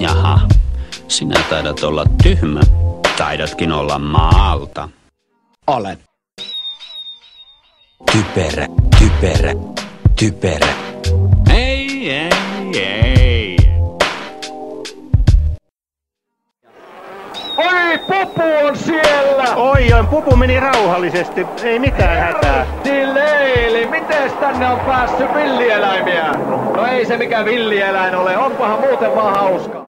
Jaha, sinä taidat olla tyhmä. Taidatkin olla maalta. Olen. Typerä, typerä, typerä. Ei. Oi, Pupu on siellä! Oi, Pupu meni rauhallisesti. Ei mitään hätää. Leili, mites tänne on päässyt villieläimiä? No ei se mikä villieläin ole, onpahan muuten vaan hauska.